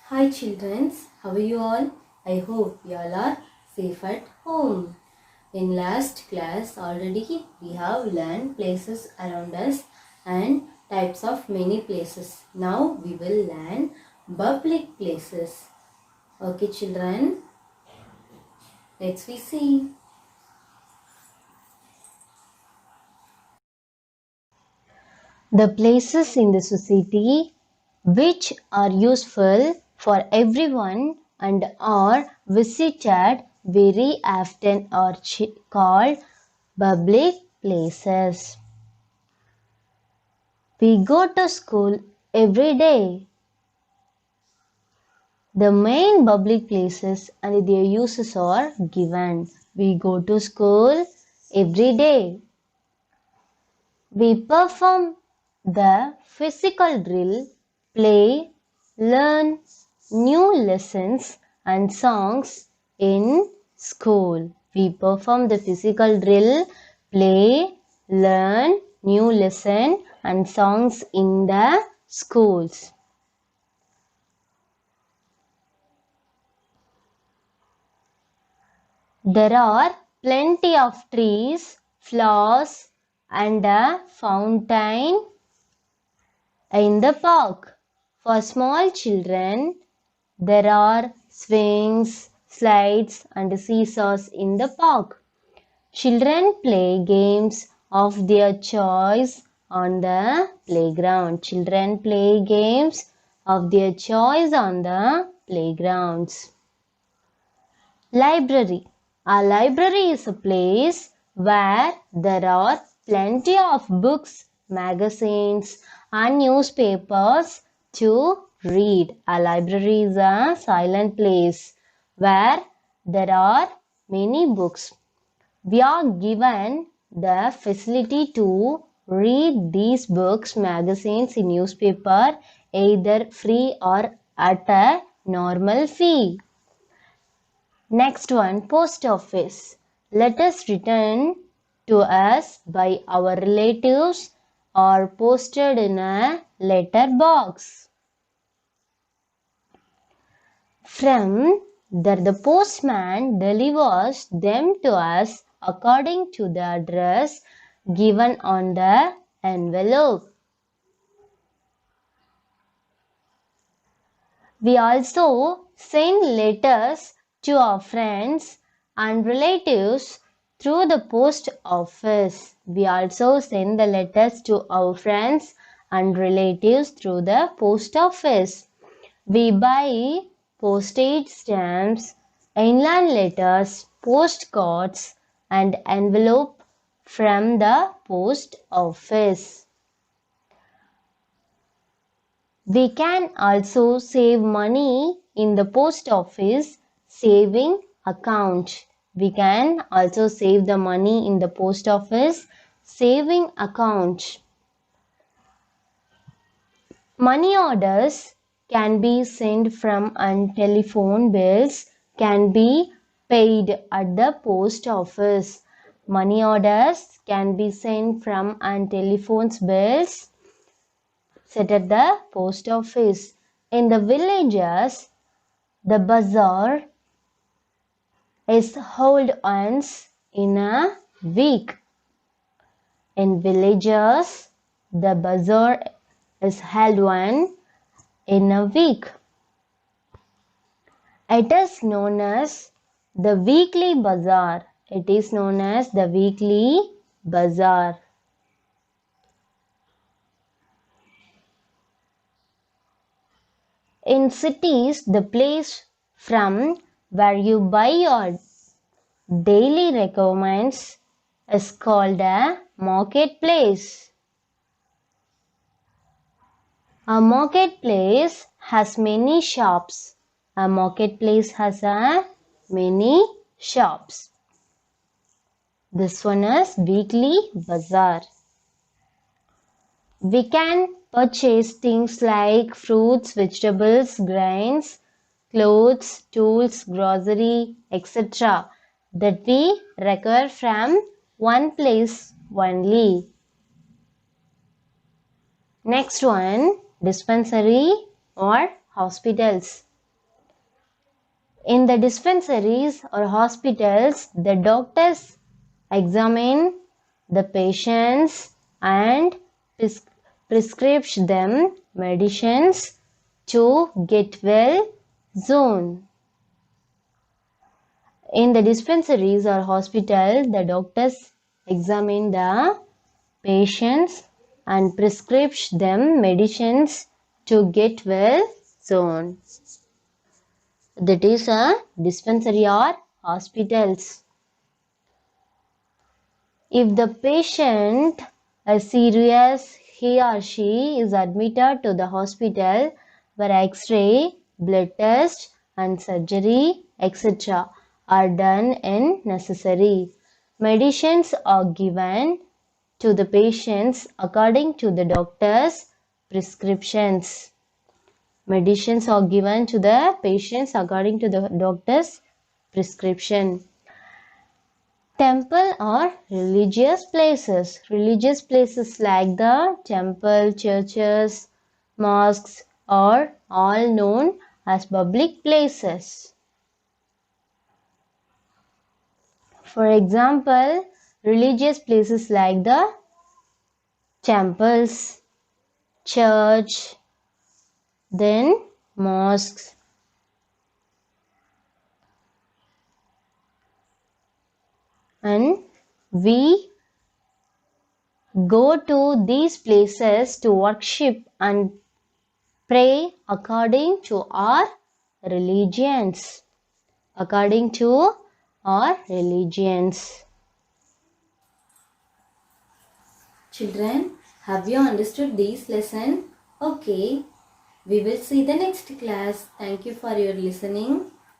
Hi children, how are you all? I hope you all are safe at home. In last class already we have learned places around us and types of many places. Now we will learn public places. Okay children, let's we see. The places in the society which are useful for everyone and are visited very often are called public places. We go to school every day. The main public places and their uses are given. We go to school every day. We perform the physical drill, play, learn new lessons and songs in school. We perform the physical drill, play, learn new lesson and songs in the schools. There are plenty of trees, flowers and a fountain in the park. For small children, there are swings, slides and seesaws in the park. Children play games of their choice on the playground. Children play games of their choice on the playgrounds. Library. A library is a place where there are plenty of books, magazines and newspapers to read. A library is a silent place where there are many books. We are given the facility to read these books, magazines in newspaper either free or at a normal fee. Next one, post office. Letters written to us by our relatives are posted in a letter box. From there the postman delivers them to us according to the address given on the envelope. We also send letters to our friends and relatives through the post office. We also send the letters to our friends and relatives through the post office. We buy postage stamps, inland letters, postcards and envelope from the post office. We can also save money in the post office saving account. We can also save the money in the post office saving account. Money orders can be sent from and telephone bills can be paid at the post office. Money orders can be sent from and telephone bills set at the post office. In the villages, the bazaar is held once in a week. In villages, the bazaar is held once in a week. It is known as the weekly bazaar. It is known as the weekly bazaar. In cities, the place from where you buy your daily requirements is called a marketplace. A marketplace has many shops. A marketplace has many shops. This one is weekly bazaar. We can purchase things like fruits, vegetables, grains, clothes, tools, grocery, etc. that we require from one place only. Next one, dispensary or hospitals. In the dispensaries or hospitals, the doctors examine the patients and prescribe them medicines to get well soon. In the dispensaries or hospital, the doctors examine the patients and prescribe them medicines to get well soon. That is a dispensary or hospitals. If the patient is serious, he or she is admitted to the hospital where X-ray, blood test and surgery, etc. are done and necessary. Medicines are given to the patients according to the doctor's prescriptions. Medicines are given to the patients according to the doctor's prescription. Temple or religious places. Religious places like the temple, churches, mosques are all known as public places. For example, religious places like the temples, church, then mosques. And we go to these places to worship and pray according to our religions. According to our religions. Children, have you understood this lesson? Okay, we will see the next class. Thank you for your listening.